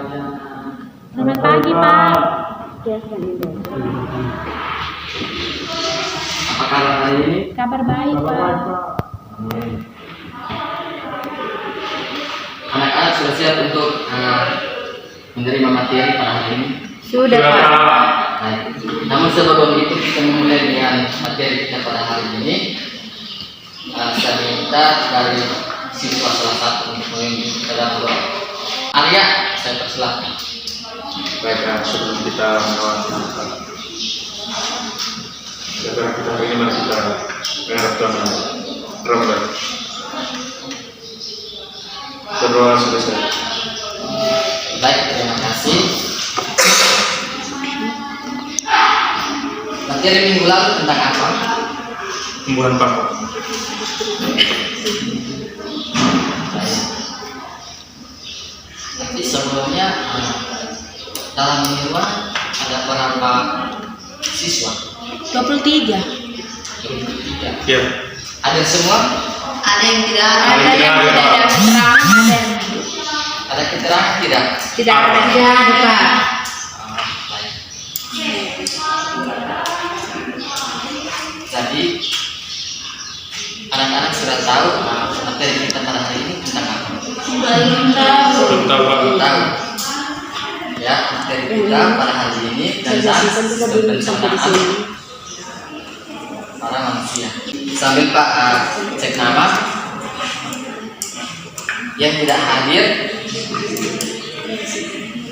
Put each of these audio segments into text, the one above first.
Selamat pagi, Pak. Apa kabar hari ini? Kabar baik, Pak. Anak-anak sudah siap untuk menerima materi pada hari ini? Sudah, Pak. Baik. Namun sebelum itu kita memulai dengan materi kita pada hari ini. Saya minta dari siswa salah satu untuk memimpin kita dalam doa. Arya, saya persilahkan. Baiklah, sebelum kita mengawali setelah kita hari ini mari kita mengharap Tuhan Ramadan. Berdoa selesai. Baik, terima kasih. Materi minggu lalu tentang apa? Tumbuhan panggung. Tapi sebelumnya dalam mingguan ada berapa siswa? 23. 23. Ya. Ada semua? Ada yang tidak ada. Ada yang tidak ada. Ada keterangan, ada yang Ada keterangan tidak? tidak ada. Tidak ada, Pak. Baik. Jadi anak-anak sudah tahu materi kita pada hari ini tentang apa? Belum tahu. Belum tahu, Pak. Belum tahu. Ya, materi kita pada hari ini tentang pencernaan para manusia. Sambil Pak cek nama yang tidak hadir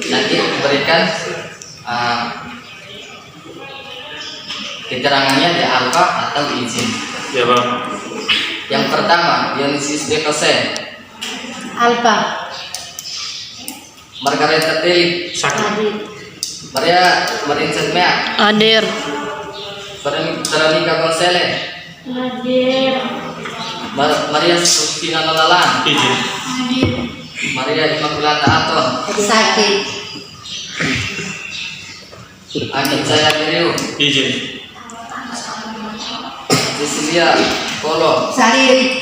nanti berikan keterangannya di alfa atau izin. Ya, Pak. Yang pertama, Dionysius Dekosen, Alfa. Margareta Teli, Sakit. Maria Marinset Mea, Hadir. Veronica Gonzalez, Hadir. Maria Sustina Nolalan, Izin. Maria Immaculata Aton, Sakit. Anit Jaya Diriu, Izin. Cecilia Polo, Sari.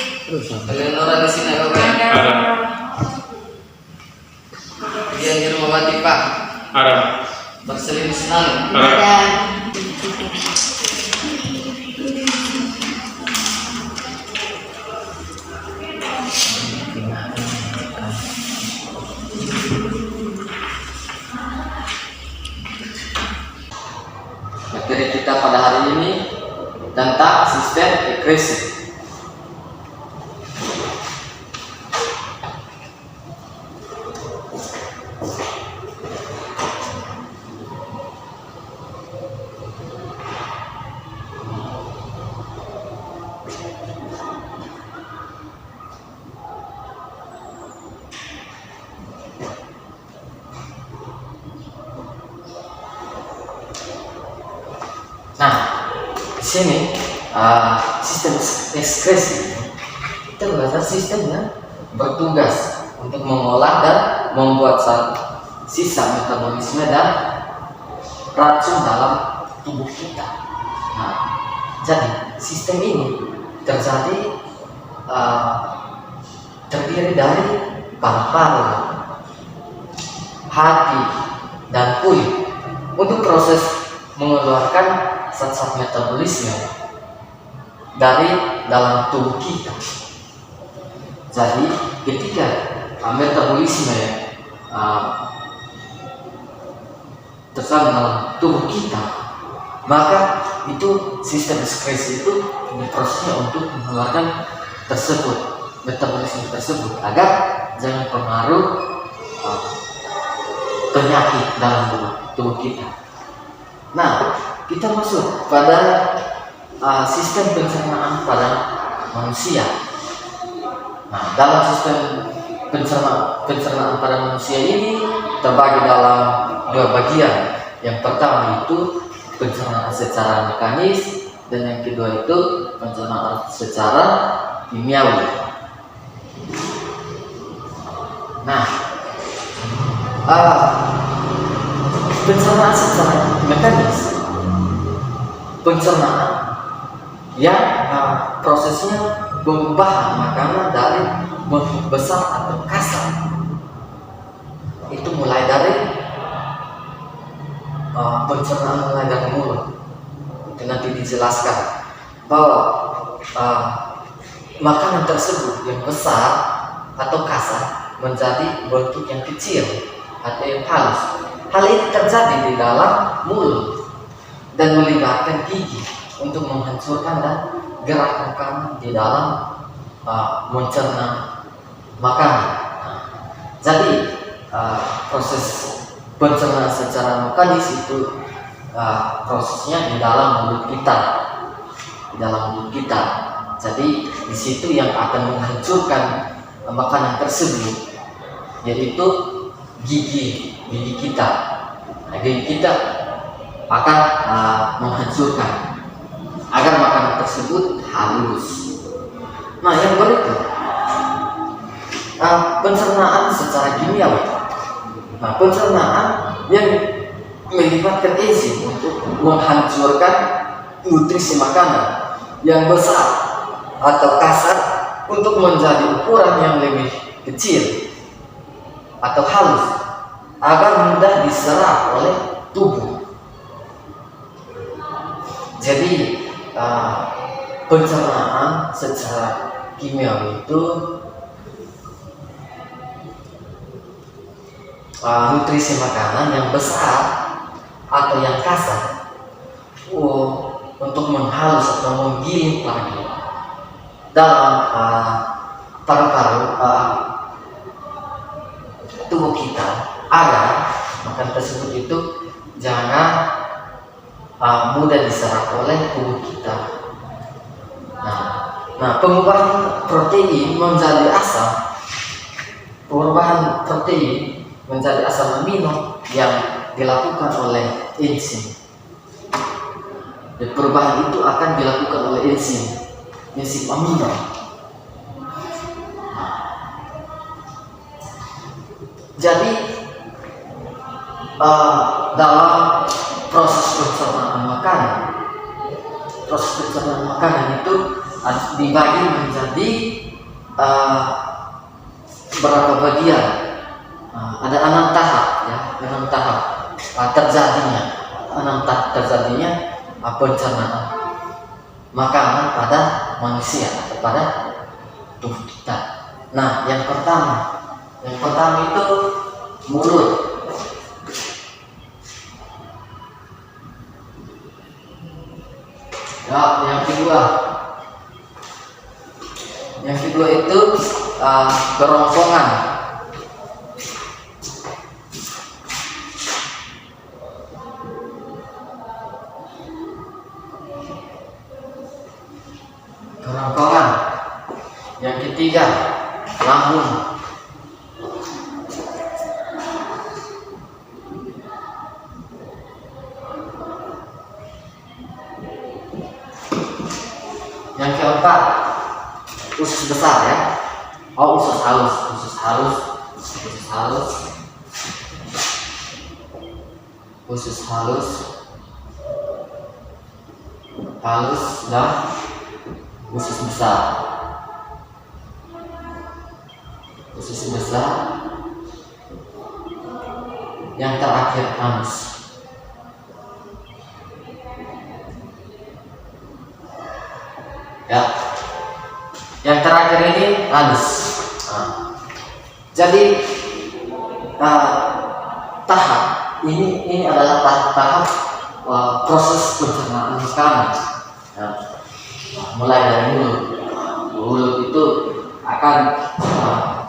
Eleonora Desina Yoga, Ada. Dian Nirmawati Pak, Ada. Marcelin Sinalu, Ada. materi kita pada hari ini tentang sistem ekresi. Nah, di sini sistem ekskresi itu adalah sistem yang bertugas untuk mengolah dan membuat sisa metabolisme dan racun dalam tubuh kita. Nah, jadi sistem ini terdiri dari paru-paru, hati, dan kulit untuk proses mengeluarkan zat-zat metabolisme dari dalam tubuh kita. Jadi ketika metabolisme tersalur dalam tubuh kita, maka itu sistem ekskresi itu diprosesnya untuk mengeluarkan metabolisme tersebut agar jangan pengaruh penyakit dalam tubuh kita. Nah, kita masuk pada sistem pencernaan pada manusia. Nah, dalam sistem pencernaan pada manusia ini terbagi dalam dua bagian. Yang pertama itu pencernaan secara mekanis dan yang kedua itu pencernaan secara kimiawi. Nah, pencernaan secara mekanis, pencernaan yang prosesnya mengubah makanan dari bentuk besar atau kasar. Itu mulai dari pencernaan mulai dari mulut. Itu nanti dijelaskan bahwa makanan tersebut yang besar atau kasar menjadi bentuk yang kecil atau yang halus. Hal ini terjadi di dalam mulut dan melibatkan gigi untuk menghancurkan dan gerak makanan di dalam mencerna makanan. Jadi proses pencernaan secara mekanis itu prosesnya di dalam mulut kita, Jadi di situ yang akan menghancurkan makanan tersebut yaitu gigi kita. Gigi kita akan menghancurkan agar makanan tersebut halus. Nah, yang berikut pencernaan secara kimiawi. Pencernaan yang melibatkan enzim untuk menghancurkan nutrisi makanan yang besar atau kasar untuk menjadi ukuran yang lebih kecil atau halus agar mudah diserap oleh tubuh. Jadi pencernaan secara kimiawi itu nutrisi makanan yang besar atau yang kasar untuk menghalus atau menggiling lagi dalam paru-paru tubuh kita agar makanan tersebut itu jangan mudah diserap oleh tubuh kita. Nah, perubahan protein menjadi asam amino yang dilakukan oleh enzim. Dan perubahan itu akan dilakukan oleh enzim amino. Jadi dalam proses pencernaan makanan itu dibagi menjadi berapa bagian. Ada 6 tahap ya, 6 tahap terjadinya pencernaan makanan pada manusia atau pada tubuh kita. Nah, yang pertama itu mulut. Ya, yang kedua itu kerongkongan. Yang ketiga lambung. Yang keempat usus besar ya. Usus halus dan usus besar. Yang terakhir anus. Ya, yang terakhir ini anus. Jadi tahap ini adalah tahap proses pencernaan makanan. Mulai dari mulut itu akan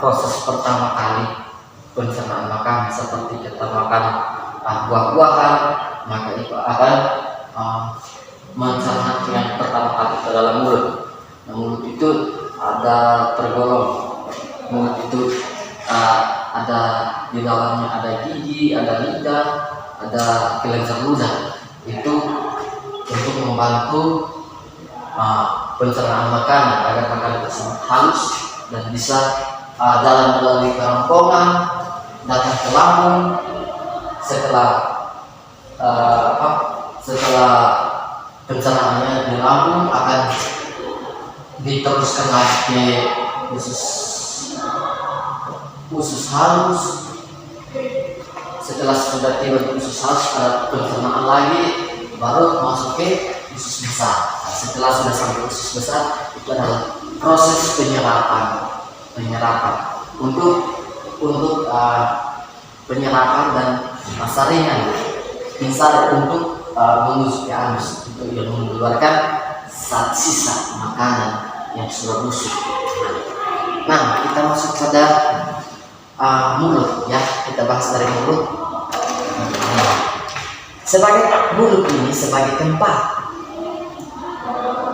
proses pertama kali pencernaan makanan. Seperti kita makan buah-buahan, maka itu akan mencerna yang pertama kali ke dalam mulut. Nah, mulut itu ada tergolong. Mulut itu ada di dalamnya ada gigi, ada lidah, ada kelenjar ludah. Itu untuk membantu pencernaan makanan agar makanan tersebut halus dan bisa jalan melalui kerongkongan, datang ke lambung. Setelah pencernaannya di lambung akan diteruskan lagi ke usus halus, Setelah sudah tiba di usus halus pada pencernaan lagi, baru masuk ke usus besar. Nah, setelah sudah sampai usus besar, itu adalah proses penyerapan untuk penyerapan dan saringan bisa untuk menuju ke anus, untuk yang mengeluarkan saat sisa makanan yang sudah busuk. Nah, kita masuk pada mulut ya, kita bahas dari mulut. Sebagai mulut ini sebagai tempat.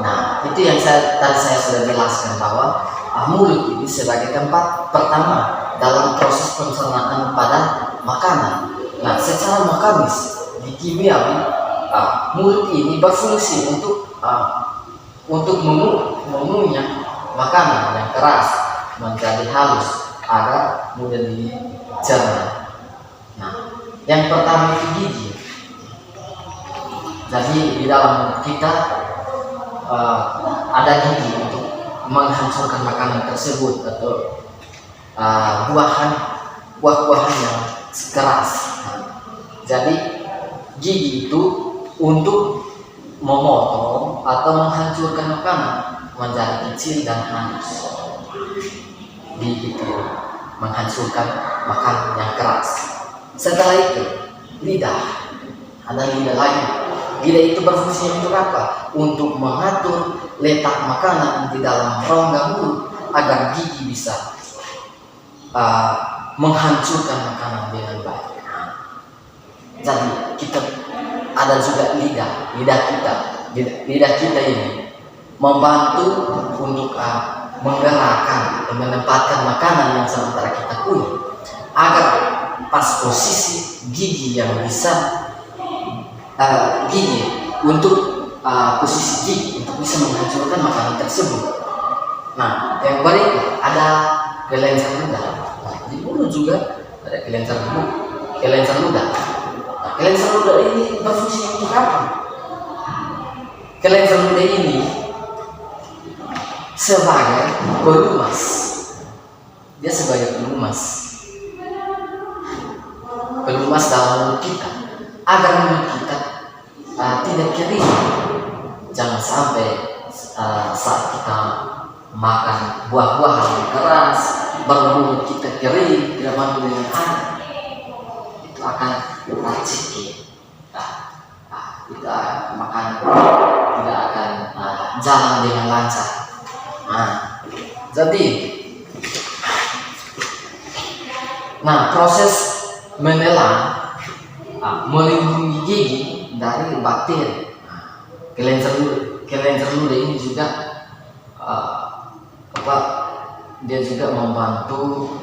Nah, itu yang tadi saya sudah jelaskan bahwa mulut ini sebagai tempat pertama dalam proses pencernaan pada makanan. Nah, secara mekanis di kimiawi mulut ini berfungsi untuk mengunyah makanan yang keras menjadi halus agar mudah dicerna. Nah, yang pertama itu gigi. Jadi di dalam mulut kita ada gigi untuk menghancurkan makanan tersebut atau buah-buahan yang keras. Jadi gigi itu untuk memotong atau menghancurkan makanan menjadi kecil dan halus. Gigi itu menghancurkan makanan yang keras. Setelah itu lidah, ada lidah lagi. Lidah itu berfungsi untuk apa? Untuk mengatur letak makanan di dalam rongga mulut agar gigi bisa menghancurkan makanan dengan baik. Jadi kita ada juga lidah kita ini membantu untuk menggerakkan dan menempatkan makanan yang sementara kita kunyah agar pas posisi gigi yang bisa posisi gigi untuk bisa menghancurkan makanan tersebut. Nah, yang berikut ada kelenjar ludah. Nah, di mulut juga ada kelenjar ludah. Nah, kelenjar ludah ini berfungsi untuk apa? Kelenjar ludah ini sebagai pelumas. Dia sebagai pelumas dalam mulut kita agar mulut kita tidak kering. Jangan sampai saat kita makan buah-buahan yang keras baru mulut kita kering, tidak mampu dengan air, itu akan tercikik. Kita makan tidak akan jalan dengan lancar. Proses menelan melindungi gigi dari bakteri. Kelenjar ludah ini juga dia juga membantu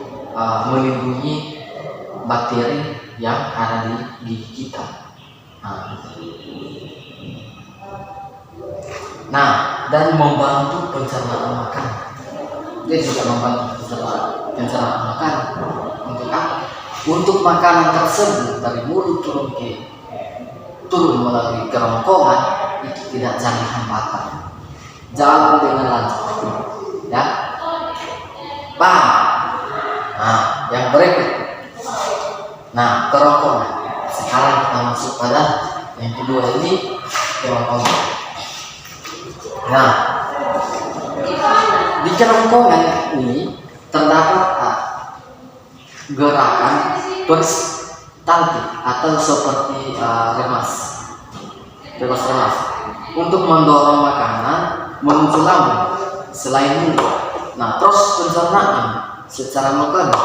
melindungi bakteri yang ada di gigi kita. Dan membantu pencernaan makanan. Dia juga membantu pencernaan makanan. Untuk apa? Untuk makanan tersebut dari mulut turun melalui kerongkongan itu tidak jadi hambatan, jalan dengan lancar, ya. Yang berikut, kerongkongan. Sekarang kita masuk pada yang kedua ini, kerongkongan. Di kerongkongan ini terdapat gerakan peristaltik atau seperti remas untuk mendorong makanan menuju lambung selain mulut. Proses pencernaan secara mekanik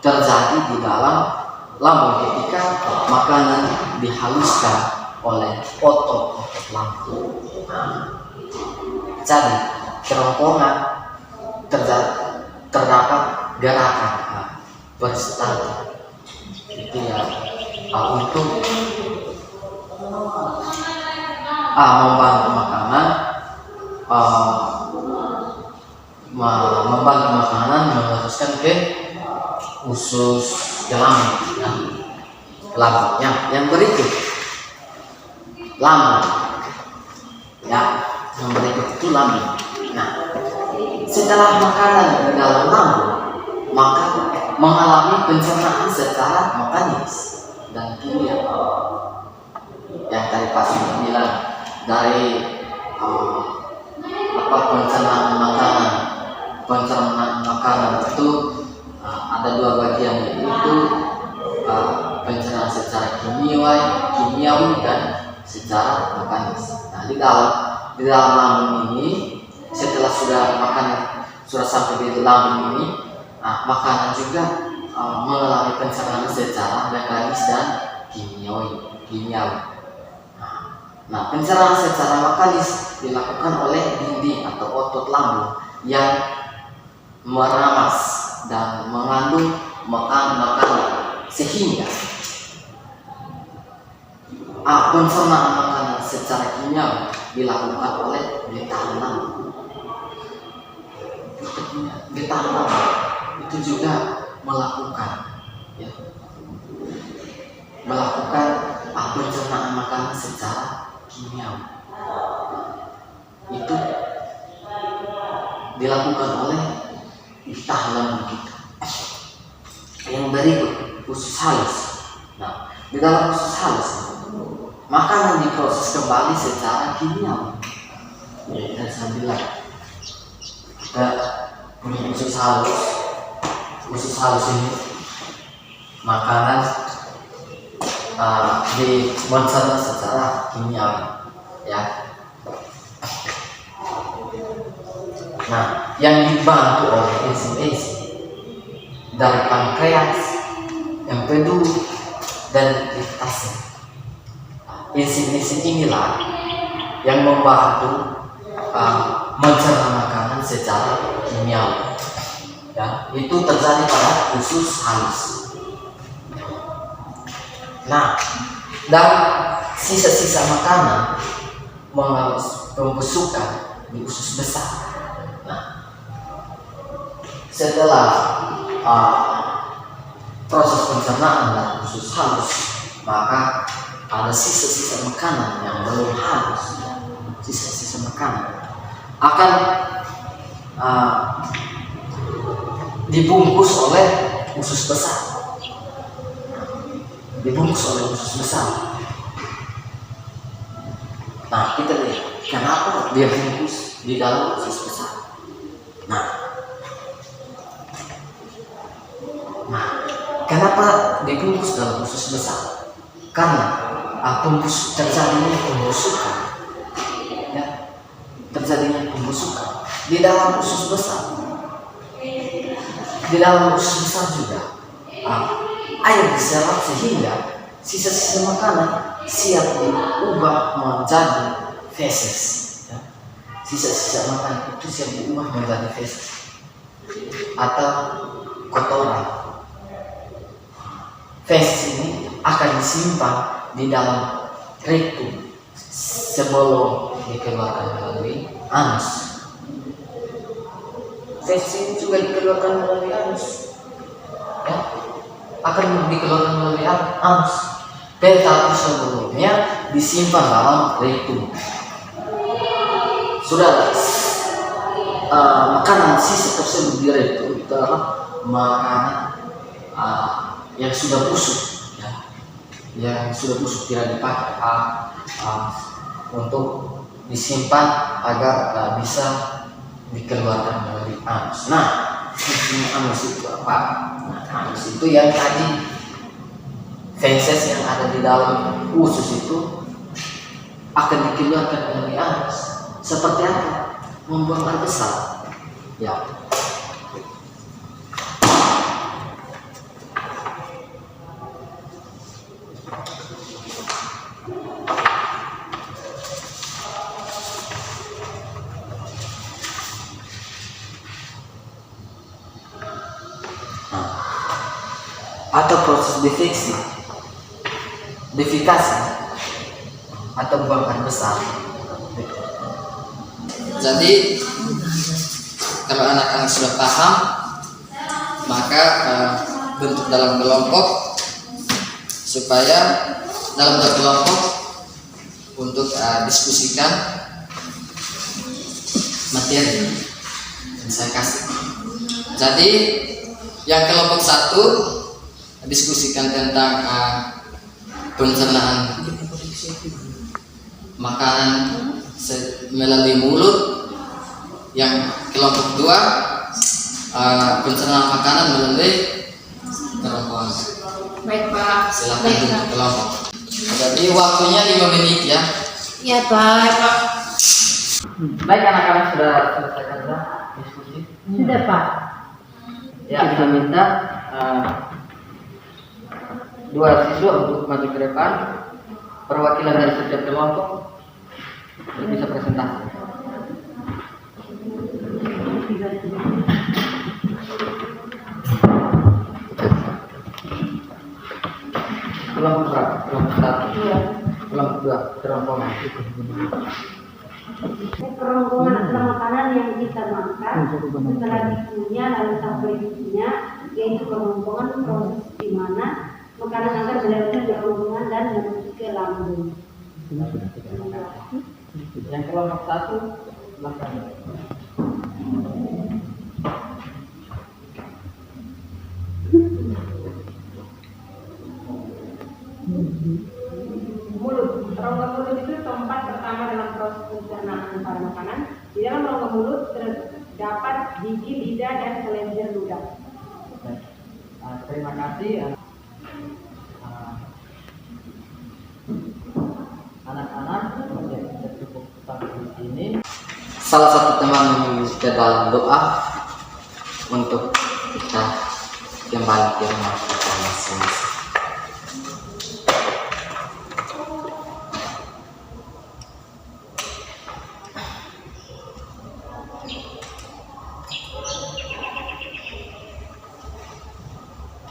terjadi di dalam lambung ketika makanan dihaluskan oleh otot lambung. Jadi kerongkongan terdapat gerakan peristaltik itu ya untuk membantu makanan meneruskan ke usus ke lambung. Yang berikut lambung. Yang berikut itu lambung. Setelah makanan di dalam lambung, maka mengalami pencernaan secara mekanis dan kimia. Yang tadi Pak sudah bilang dari pencernaan makanan itu ada dua bagian, yaitu pencernaan secara kimiawi dan secara mekanis. Nah, di dalam lambung ini, setelah sudah sampai di lambung ini, makanan juga mengalami pencernaan secara mekanis dan kimiawi. Nah, pencernaan secara mekanis dilakukan oleh dinding atau otot lambung yang meramas dan mengandung makanan, sehingga pencernaan makanan secara kimiawi dilakukan oleh getah lambung. Getah lambung itu juga melakukan pencernaan makanan secara kimiawi. Itu dilakukan oleh getah lambung kita. Yang berikut, usus halus. Nah, di dalam usus halus makanan diproses kembali secara kimiawi. Dan saya bilang kita punya usus halus. Usus halus ini makanan dimencerna secara kimiawi, ya. Nah, yang dibantu oleh enzim-enzim dari pankreas, empedu, dan diftase. Enzim-enzim inilah yang membantu mencerna makanan secara kimiawi. Ya, itu terjadi pada usus halus. Nah, dan sisa-sisa makanan mengalami pembusukan di usus besar. Nah, setelah proses pencernaan dalam usus halus, maka ada sisa-sisa makanan yang belum halus. Sisa-sisa makanan akan dibungkus oleh usus besar. Nah, kita lihat kenapa dia bungkus di dalam usus besar. Nah, kenapa dibungkus dalam usus besar? Karena terjadinya pembusukan, ya, di dalam usus besar. Di dalam usus besar juga air diserap sehingga sisa-sisa makanan siap diubah menjadi feses. Ya. Sisa-sisa makanan itu siap diubah menjadi feses atau kotoran. Feses ini akan disimpan di dalam rektum sebelum dikeluarkan melalui anus. Feses ini juga dikeluarkan melalui anus, ya, akan dikeluarkan melalui anus, tetapi sebelumnya disimpan dalam rektum. Sudah makanan sisa tersebut di rektum itu adalah makanan yang sudah busuk, ya, yang sudah busuk, tidak dipakai untuk disimpan agar bisa dikeluarkan melalui anus. Nah, fungsi anus itu apa? Nah, anus itu yang tadi feses yang ada di dalam usus itu akan dikeluarkan melalui anus. Seperti apa? Membuang air besar. Ya. Atau proses defikasi atau buang air besar. Jadi kalau anak-anak sudah paham, maka bentuk dalam kelompok supaya dalam berkelompok untuk diskusikan materi yang saya kasih. Jadi Yang kelompok 1 diskusikan tentang pencernaan makanan melalui mulut. Yang kelompok 2 pencernaan makanan melalui kerongkongan. Baik Pak. Silakan Baik, untuk Pak. kelompok. Jadi waktunya 5 menit ya. Ya Pak. Baik, anak-anak sudah selesai kerja diskusi. Sudah Pak. Ya, kita minta 2 siswa untuk maju ke depan. Perwakilan dari setiap kelompok untuk bisa presentasi. Kelompok berapa? Kelompok 1. Kelompok 2 kerongkongan. Kerongkongan adalah makanan yang kita makan setelah dikunyah lalu sampai dikunyah, yaitu kerongkongan proses di mana makanan akan melewati kerongkongan dan menuju ke lambung. Yang kelompok 1 silakan. Mulut. Rongga mulut itu tempat pertama dalam proses pencernaan para makanan. Di dalam rongga mulut terdapat gigi, lidah, dan kelenjar ludah. Terima kasih anak-anak. Kita cukup sampai di sini. Salah satu teman meminta dalam doa untuk kita kembali ke rumah kita masing-masing.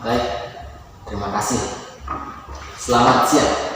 Baik, terima kasih. Selamat siang.